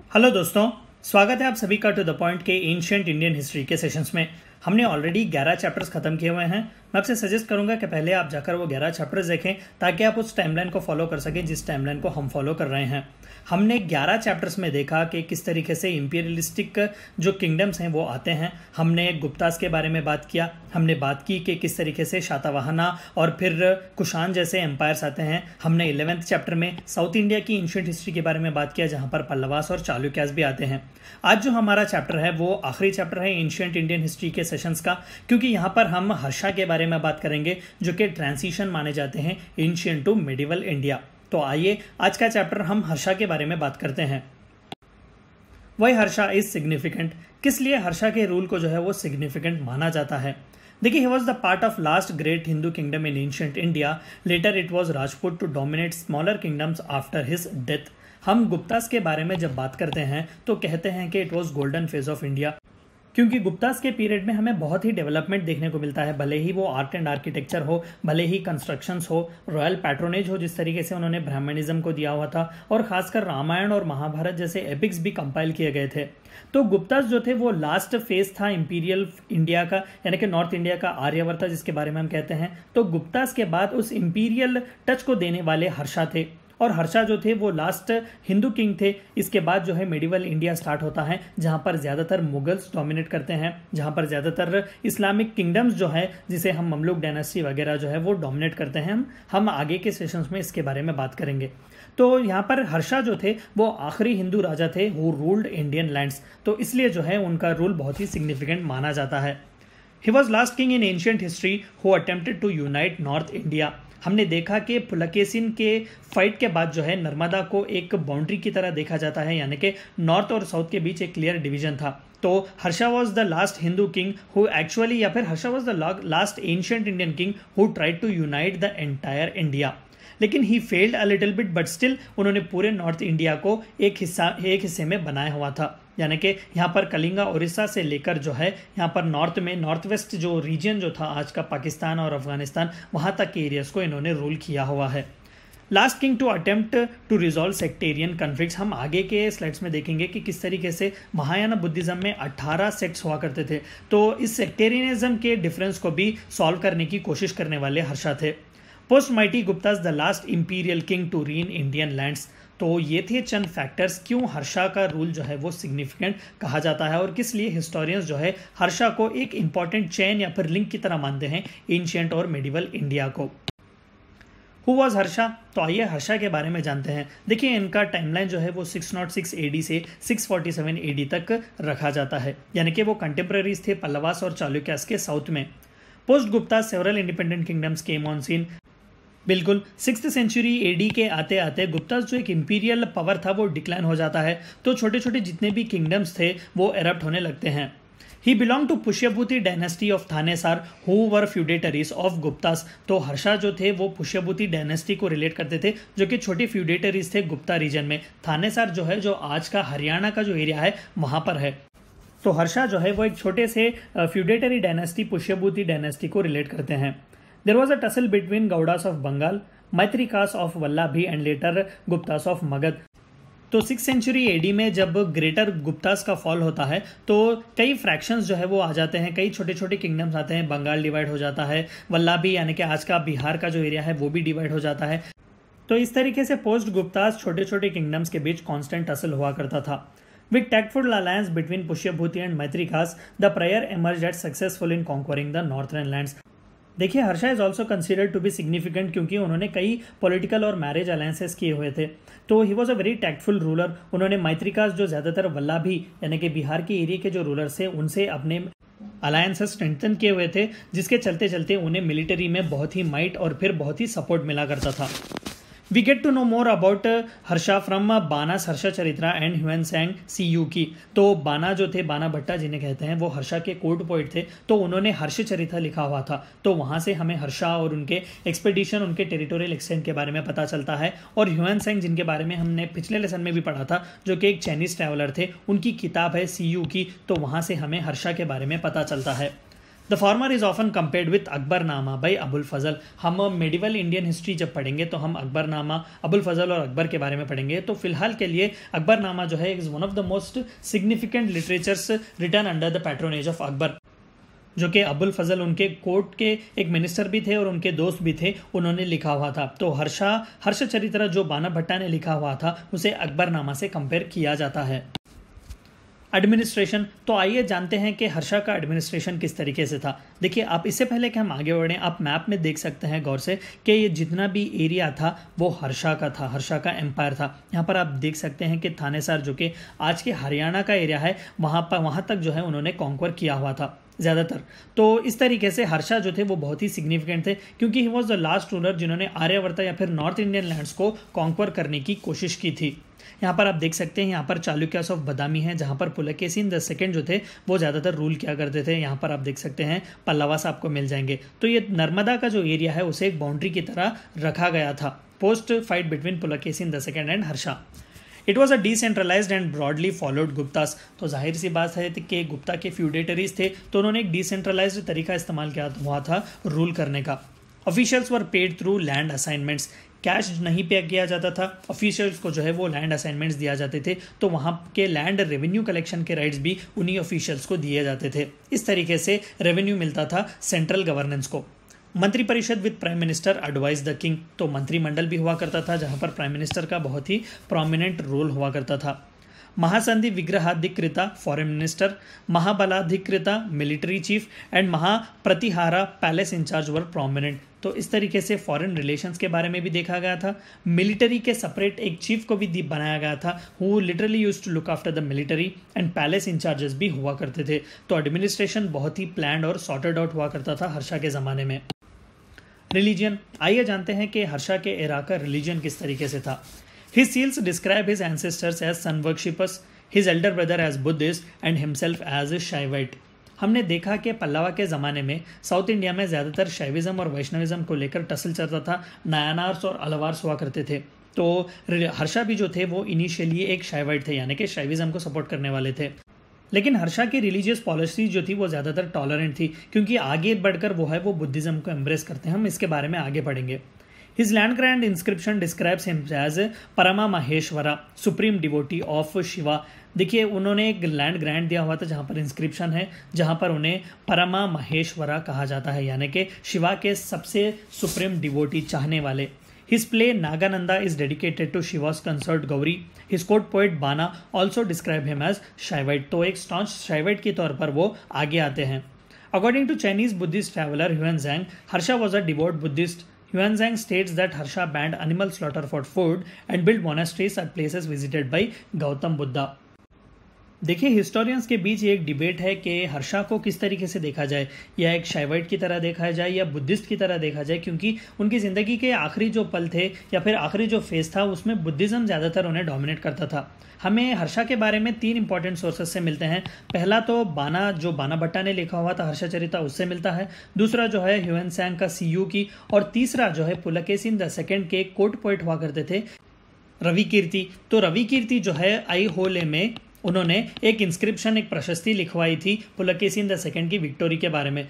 Hello दोस्तों, स्वागत है आप सभी का टू द पॉइंट के एंशिएंट इंडियन हिस्ट्री के सेशंस में। हमने ऑलरेडी 11 चैप्टर्स खत्म किए हुए हैं। मैं आपसे सजेस्ट करूंगा कि पहले आप जाकर वो 11 चैप्टर्स देखें ताकि आप उस टाइमलाइन को फॉलो कर सकें जिस टाइमलाइन को हम फॉलो कर रहे हैं। हमने 11 चैप्टर्स में देखा कि किस तरीके से इंपीरियलिस्टिक जो किंगडम्स हैं वो आते हैं। हमने गुप्तास के बारे में बात किया, हमने बात की कि किस तरीके से शातवाहना और फिर कुषाण जैसे एम्पायर्स आते हैं। हमने 11th चैप्टर में साउथ इंडिया की एंशिएंट हिस्ट्री के बारे में बात किया जहां पर पल्लवास और चालुक्यास भी आते हैं। आज जो हमारा चैप्टर है वो आखिरी चैप्टर है एंशिएंट इंडियन हिस्ट्री के सेशंस का, क्योंकि यहाँ पर हम हर्षा के बारे में बात करेंगे जो कि ट्रांजिशन माने जाते हैं एंशिएंट टू मिडिवल इंडिया। तो आइए आज का चैप्टर हम हर्षा के बारे में बात करते हैं। वही हर्षा इज सिग्निफिकेंट, किस लिए हर्षा के रूल को जो है वो सिग्निफिकेंट माना जाता है। देखिए, he was the part of last great Hindu kingdom in ancient India. Later it was Rajput to dominate smaller kingdoms after his death. हम गुप्तास के बारे में जब बात करते हैं तो कहते हैं कि it was golden phase of India, क्योंकि गुप्तास के पीरियड में हमें बहुत ही डेवलपमेंट देखने को मिलता है। भले ही वो आर्ट एंड आर्किटेक्चर हो, भले ही कंस्ट्रक्शंस हो, रॉयल पैट्रोनेज हो जिस तरीके से उन्होंने ब्राह्मणिज्म को दिया हुआ था, और खासकर रामायण और महाभारत जैसे एपिक्स भी कंपाइल किए गए थे। तो गुप्तास जो थे वो लास्ट फेज था इंपीरियल इंडिया का, यानी कि नॉर्थ इंडिया का आर्यवर्त जिसके बारे में हम कहते हैं। तो गुप्तास के बाद उस इंपीरियल टच को देने वाले हर्षा थे, और हर्षा जो थे वो लास्ट हिंदू किंग थे। इसके बाद जो है मिडिवल इंडिया स्टार्ट होता है जहां पर ज़्यादातर मुगल्स डोमिनेट करते हैं, जहां पर ज़्यादातर इस्लामिक किंगडम्स जो है जिसे हम ममलुक डायनेस्टी वगैरह जो है वो डोमिनेट करते हैं। हम आगे के सेशंस में इसके बारे में बात करेंगे। तो यहाँ पर हर्षा जो थे वो आखिरी हिंदू राजा थे हु रूल्ड इंडियन लैंड्स, तो इसलिए जो है उनका रूल बहुत ही सिग्निफिकेंट माना जाता है। He was last king in ancient history who attempted to unite north India. हमने देखा कि पुलकेशिन के फाइट के बाद जो है नर्मदा को एक बाउंड्री की तरह देखा जाता है, यानी कि नॉर्थ और साउथ के बीच एक क्लियर डिवीजन था। तो Harsha was the last Hindu king who actually, या फिर Harsha was the last ancient Indian king who tried to unite the entire India. लेकिन he failed a little bit, but still उन्होंने पूरे नॉर्थ इंडिया को एक हिस्से में बनाया हुआ था। यानी कि यहाँ पर कलिंगा उड़ीसा से लेकर जो है यहाँ पर नॉर्थ में नॉर्थ वेस्ट जो रीजन जो था आज का पाकिस्तान और अफगानिस्तान, वहाँ तक के एरियाज को इन्होंने रूल किया हुआ है। Last king to attempt to resolve sectarian conflicts. हम आगे के स्लाइड्स में देखेंगे कि किस तरीके से महायान बुद्धिज्म में 18 सेक्ट्स हुआ करते थे। तो इस सेक्टेरियनिज्म के डिफरेंस को भी सॉल्व करने की कोशिश करने वाले हर्षा थे। Post mighty Guptas the last imperial king to reign Indian lands. तो ये थे चंद फैक्टर्स क्यों हर्षा का रूल जो है वो सिग्निफिकेंट कहा जाता है, और किस लिए हिस्टोरियंस जो है हर्षा को एक इंपॉर्टेंट चेन या फिर लिंक की तरह मानते हैं एंशिएंट और मिडिवल इंडिया को। Who was Harsha? तो आइए हर्षा के बारे में जानते हैं। देखिए, इनका टाइमलाइन जो है वो 606 AD से 647 AD तक रखा जाता है, यानी कि वो कंटेम्प्रेरीज थे पल्लवास और चालुक्यास के साउथ में। Post Gupta several independent kingdoms came on scene. बिल्कुल 6th सेंचुरी AD के आते आते गुप्तास जो एक इंपीरियल पावर था वो डिक्लाइन हो जाता है। तो छोटे छोटे जितने भी किंगडम्स थे वो एरप्ट होने लगते हैं। He belong to Pushyabhuti dynasty of Thanesar who were feudatories of Guptas. तो हर्षा जो थे वो पुष्यभूति डायनेस्टी को रिलेट करते थे, जो कि छोटे फ्यूडेटरीज थे गुप्ता रीजन में। थानेसार जो है जो आज का हरियाणा का जो एरिया है वहाँ पर है। तो हर्षा जो है वो एक छोटे से फ्यूडेटरी डायनेस्टी पुष्यभूति डायनेस्टी को रिलेट करते हैं। There was a tussle between Gaudas of Bengal, Maitrikas of Vallabhi and later Guptas of Magad। तो 6th सेंचुरी AD में जब ग्रेटर गुप्तास का फॉल होता है तो कई फ्रैक्शंस जो है वो आ जाते हैं, कई छोटे छोटे किंगडम्स आते हैं। बंगाल डिवाइड हो जाता है, वल्लाभी यानी कि आज का बिहार का जो एरिया है वो भी डिवाइड हो जाता है। तो इस तरीके से पोस्ट गुप्तास छोटे छोटे किंगडम्स के बीच कॉन्स्टेंट टसल हुआ करता था। With tactful alliance between Pushyabhuti and Maitrikas, the prayer emerged as successful in conquering the northern lands। देखिए, Harsha is also considered to be significant क्योंकि उन्होंने कई पॉलिटिकल और मैरिज अलायंसेस किए हुए थे। तो he was a very tactful ruler. उन्होंने मैत्रिकास जो ज़्यादातर वल्लाभी यानी कि बिहार के एरिया के जो रूलर्स थे उनसे अपने अलायंसेस स्ट्रेंथन किए हुए थे, जिसके चलते चलते उन्हें मिलिट्री में बहुत ही माइट और फिर बहुत ही सपोर्ट मिला करता था। We get to know more about Harsha from Bana's Harsha Charita and Hiuen Tsang CU की। तो बाना जो थे, बाना भट्टा जिन्हें कहते हैं, वो हर्षा के कोर्ट पोइट थे। तो उन्होंने हर्ष चरित्र लिखा हुआ था। तो वहाँ से हमें हर्षा और उनके एक्सपेडिशन, उनके टेरिटोरियल एक्सटेंट के बारे में पता चलता है। और ह्यूएनसैंग जिनके बारे में हमने पिछले लेसन में भी पढ़ा था, जो कि एक चाइनीज ट्रैवलर थे, उनकी किताब है CU की। तो वहाँ से हमें हर्षा के बारे में पता चलता है। The former is often compared with Akbarnama by Abul Fazl. हम मेडिवल इंडियन हिस्ट्री जब पढ़ेंगे तो हम अकबरनामा, अबुल फजल और अकबर के बारे में पढ़ेंगे। तो फिलहाल के लिए अकबरनामा जो है is one of the most significant literatures written under the patronage of Akbar, जो कि अबुल फजल उनके कोर्ट के एक मिनिस्टर भी थे और उनके दोस्त भी थे, उन्होंने लिखा हुआ था। तो हर्ष चरित्र जो बाना भट्टा ने लिखा हुआ था उसे अकबरनामा से कंपेयर किया जाता है। एडमिनिस्ट्रेशन, तो आइए जानते हैं कि हर्षा का एडमिनिस्ट्रेशन किस तरीके से था। देखिए, आप इससे पहले कि हम आगे बढ़ें, आप मैप में देख सकते हैं गौर से कि ये जितना भी एरिया था वो हर्षा का था, हर्षा का एम्पायर था। यहाँ पर आप देख सकते हैं कि थानेसर जो कि आज के हरियाणा का एरिया है, वहाँ तक जो है उन्होंने कॉन्क्वर किया हुआ था ज़्यादातर। तो इस तरीके से हर्षा जो थे वो बहुत ही सिग्निफिकेंट थे, क्योंकि ही वॉज द लास्ट रूलर जिन्होंने आर्यवर्ता या फिर नॉर्थ इंडियन लैंड्स को कॉन्क्वर करने की कोशिश की थी। यहाँ पर आप देख सकते हैं, यहाँ पर चालुक्यास ऑफ बदामी है, जहाँ पर पुलकेशिन द सेकंड जो थे वो ज़्यादातर रूल किया करते थे। यहाँ पर आप देख सकते हैं पल्लवास आपको मिल जाएंगे। तो ये नर्मदा का जो एरिया है उसे एक बाउंड्री की तरह रखा गया था post fight between Pulakeshin the second and Harsha. It was a decentralised and broadly followed Guptas. तो जाहिर सी बात है कि गुप्ता के फ्यूडेटरीज थे, तो उन्होंने एक डिसेंट्रलाइज्ड तरीका इस्तेमाल किया हुआ था रूल करने का। ऑफिशियल्स वर paid through land assignments, cash नहीं पे किया जाता था, ऑफिशियल्स को जो है वो लैंड असाइनमेंट्स दिया जाते थे। तो वहाँ के लैंड रेवेन्यू कलेक्शन के राइट्स भी उन्हीं ऑफिशियल्स को दिए जाते थे। इस तरीके से रेवेन्यू मिलता था सेंट्रल गवर्नेंस को। मंत्री परिषद with prime minister advise the king, तो मंत्रिमंडल भी हुआ करता था जहाँ पर प्राइम मिनिस्टर का बहुत ही प्रोमिनेंट रोल हुआ करता था। Mahasandhi Vigrahadhikrita foreign minister, Mahabaladhikrita military chief and Mahapratihara palace incharge were prominent. तो इस तरीके से फॉरेन रिलेशंस के बारे में भी देखा गया था। मिलिट्री के सेपरेट एक चीफ को भी बनाया गया था, who literally used to look after the military, and palace incharges भी हुआ करते थे। तो एडमिनिस्ट्रेशन बहुत ही प्लान्ड और सॉर्टेड आउट हुआ करता था हर्षा के ज़माने में। रिलीजन, आइए जानते हैं कि हर्षा के एरा का रिलीजन किस तरीके से था। His seals describe his ancestors as sun worshippers, his elder brother as Buddhist and himself as a Shaivite। हमने देखा कि पल्लवा के ज़माने में साउथ इंडिया में ज़्यादातर शैविज़म और वैष्णविज़म को लेकर टसल चलता था। नायनार्स और अलवार्स हुआ करते थे। तो हर्षा भी जो थे वो इनिशियली एक शाइवाइट थे, यानी कि शैविज़म को सपोर्ट करने वाले थे। लेकिन हर्षा की रिलीजियस पॉलिसी जो थी वो ज़्यादातर टॉलरेंट थी, क्योंकि आगे बढ़कर वो है वो बुद्धिज़्म को एम्ब्रेस करते हैं। हम इसके बारे में आगे पढ़ेंगे। His land grant inscription describes him as Parama Maheshwara, supreme devotee of Shiva. देखिए, उन्होंने एक लैंड ग्रांट दिया हुआ था जहाँ पर इंस्क्रिप्शन है, जहाँ पर उन्हें परमा महेश्वरा कहा जाता है, यानी कि शिवा के सबसे सुप्रीम डिवोटी, चाहने वाले। His play Nagananda is dedicated to Shiva's consort Gauri. His court poet Bana also describe him as Shaivite। तो एक staunch Shaivite के तौर पर वो आगे आते हैं। According to Chinese Buddhist traveler Huanzhang, Harsha was a devout Buddhist। Huanzhang states that Harsha banned animal slaughter for food and built monasteries at places visited by Gautam Buddha। देखिए, historians के बीच एक डिबेट है कि हर्षा को किस तरीके से देखा जाए, या एक शाइवाइट की तरह देखा जाए या बुद्धिस्ट की तरह देखा जाए, क्योंकि उनकी ज़िंदगी के आखिरी जो पल थे या फिर आखिरी जो फेज था उसमें बुद्धिज़्म ज़्यादातर उन्हें डोमिनेट करता था। हमें हर्षा के बारे में 3 इंपॉर्टेंट सोर्सेस से मिलते हैं। पहला तो बाना भट्टा ने लिखा हुआ था हर्षा चरिता, उससे मिलता है। दूसरा जो है ह्यूएनसैंग का सीयू की, और तीसरा जो है पुलकेशिन द सेकंड के कोर्ट पोएट हुआ करते थे रवि कीर्ति। तो रवि कीर्ति जो है आईहोले में उन्होंने एक इंस्क्रिप्शन, एक प्रशस्ति लिखवाई थी पुलकेशिन द सेकंड की विक्टोरी के बारे में।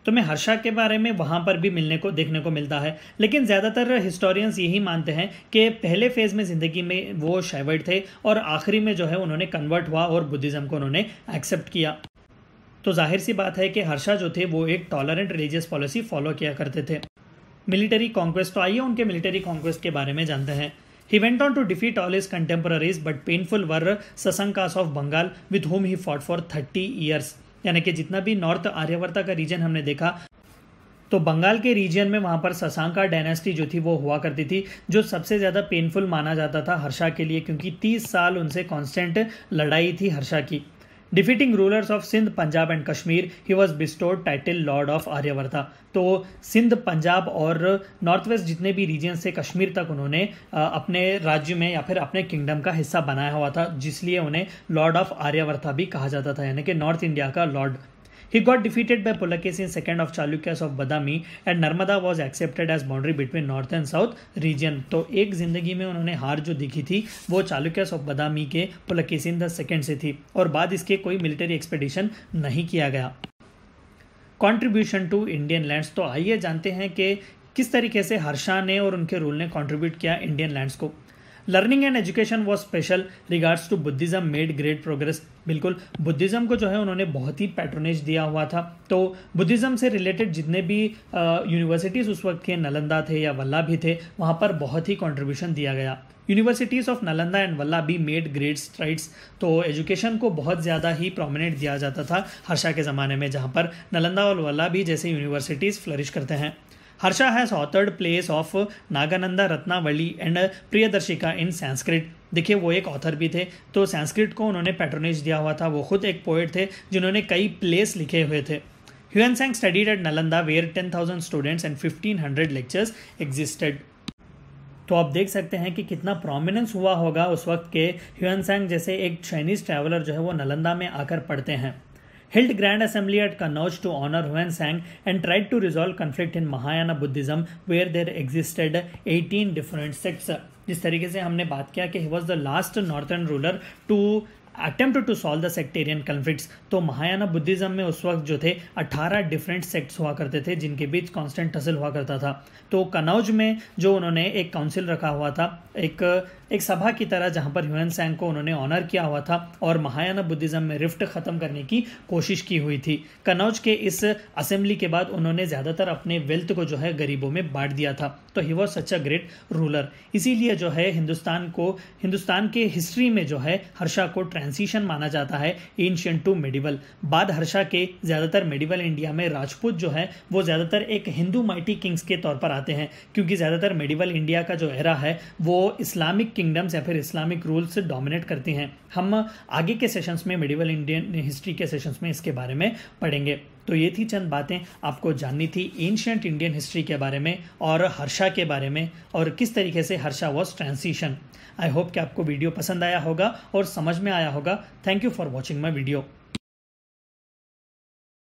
तो मैं हर्षा के बारे में वहाँ पर भी देखने को मिलता है। लेकिन ज़्यादातर हिस्टोरियंस यही मानते हैं कि पहले फेज़ में ज़िंदगी में वो शाइवाइट थे और आखिरी में जो है उन्होंने कन्वर्ट हुआ और बुद्धिज़्म को उन्होंने एक्सेप्ट किया। तो जाहिर सी बात है कि हर्षा जो थे वो एक टॉलरेंट रिलीजियस पॉलिसी फॉलो किया करते थे। मिलिट्री कॉन्क्वेस्ट, तो आइए उनके मिलिट्री कॉन्क्वेस्ट के बारे में जानते हैं। He went on to defeat all his contemporaries, but painful were Sasankas of Bengal, with whom he fought for 30 years। यानी कि जितना भी नॉर्थ आर्यवर्ता का रीजन हमने देखा, तो बंगाल के रीजन में वहाँ पर ससांका डायनेस्टी जो थी वो हुआ करती थी, जो सबसे ज़्यादा पेनफुल माना जाता था हर्षा के लिए, क्योंकि 30 साल उनसे कांस्टेंट लड़ाई थी हर्षा की। Defeating rulers of Sindh, Punjab and Kashmir, he was bestowed title lord of Aryavarta. तो सिंध, पंजाब और नॉर्थ वेस्ट जितने भी रीजन्स थे, कश्मीर तक उन्होंने अपने राज्य में या फिर अपने किंगडम का हिस्सा बनाया हुआ था, जिसलिए उन्हें लॉर्ड ऑफ आर्यवर्ता भी कहा जाता था, यानी कि नॉर्थ इंडिया का Lord. He got defeated by Pulakeshin II of Chalukyas of Badami and Narmada was accepted as boundary between north and south region। तो एक जिंदगी में उन्होंने हार जो दिखी थी वो चालुक्यास ऑफ बदामी के पुलकेशिन II से थी, और बाद इसके कोई मिलिट्री एक्सपेडिशन नहीं किया गया। Contribution to Indian lands. तो आइए जानते हैं कि किस तरीके से हर्षा ने और उनके रूल ने कंट्रीब्यूट किया इंडियन लैंड्स को। Learning and education was special regards to Buddhism made great progress. बिल्कुल, बुद्धिज्म को जो है उन्होंने बहुत ही पैट्रोनेज दिया हुआ था। तो बुद्धिज्म से रिलेटेड जितने भी यूनिवर्सिटीज़ उस वक्त के नालंदा थे या वल्लभी थे, वहाँ पर बहुत ही कंट्रीब्यूशन दिया गया। Universities of Nalanda and Vallabhi made great strides. तो एजुकेशन को बहुत ज़्यादा ही प्रोमिनेंट दिया जाता था हर्षा के ज़माने में, जहाँ पर नालंदा और वल्लभी जैसे यूनिवर्सिटीज़ फ्लरिश करते हैं। Harsha has authored plays of Nagananda Ratnavali and Priyadarshika in Sanskrit. देखिए, वो एक ऑथर भी थे, तो संस्कृत को उन्होंने पैट्रोनेज दिया हुआ था। वो खुद एक पोएट थे जिन्होंने कई प्लेस लिखे हुए थे। Hiuen Tsang studied at Nalanda where 10,000 students and 1,500 lectures existed. तो आप देख सकते हैं कि कितना प्रोमिनेंस हुआ होगा उस वक्त के ह्यूएनसांग जैसे एक चाइनीज ट्रैवलर जो है वो नालंदा में आकर पढ़ते हैं। Held Grand Assembly at Kannauj to honor Huansang and tried to resolve conflict in Mahayana Buddhism where there existed 18 different sects। जिस तरीके से हमने बात किया कि he was the last northern ruler to attempt to solve the sectarian conflicts। तो Mahayana Buddhism में उस वक्त जो थे 18 डिफरेंट सेक्ट्स हुआ करते थे जिनके बीच कांस्टेंट टसल हुआ करता था। तो कनौज में जो उन्होंने एक काउंसिल रखा हुआ था, एक सभा की तरह, जहां पर ह्यूएनसांग को उन्होंने ऑनर किया हुआ था और महायाना बुद्धिज्म में रिफ्ट खत्म करने की कोशिश की हुई थी। कनौज के इस असेंबली के बाद उन्होंने ज़्यादातर अपने वेल्थ को जो है गरीबों में बांट दिया था। तो he was such a great ruler. इसीलिए जो है हिंदुस्तान के हिस्ट्री में जो है हर्षा को ट्रांजिशन माना जाता है एंशिएंट टू मेडिवल। बाद हर्षा के ज़्यादातर मेडिवल इंडिया में राजपूत जो है वो ज़्यादातर एक हिंदू माइटी किंग्स के तौर पर आते हैं, क्योंकि ज़्यादातर मेडिवल इंडिया का जो एरा है वो इस्लामिक किंगडम्स या फिर इस्लामिक रूल्स से डोमिनेट करती हैं। हम आगे के सेशंस में मेडिवल इंडियन हिस्ट्री के सेशंस में इसके बारे में पढ़ेंगे। तो ये थी चंद बातें आपको जाननी थी एंशिएंट इंडियन हिस्ट्री के बारे में और हर्षा के बारे में और किस तरीके से Harsha was transition. I hope कि आपको वीडियो पसंद आया होगा और समझ में आया होगा। Thank you for watching my video.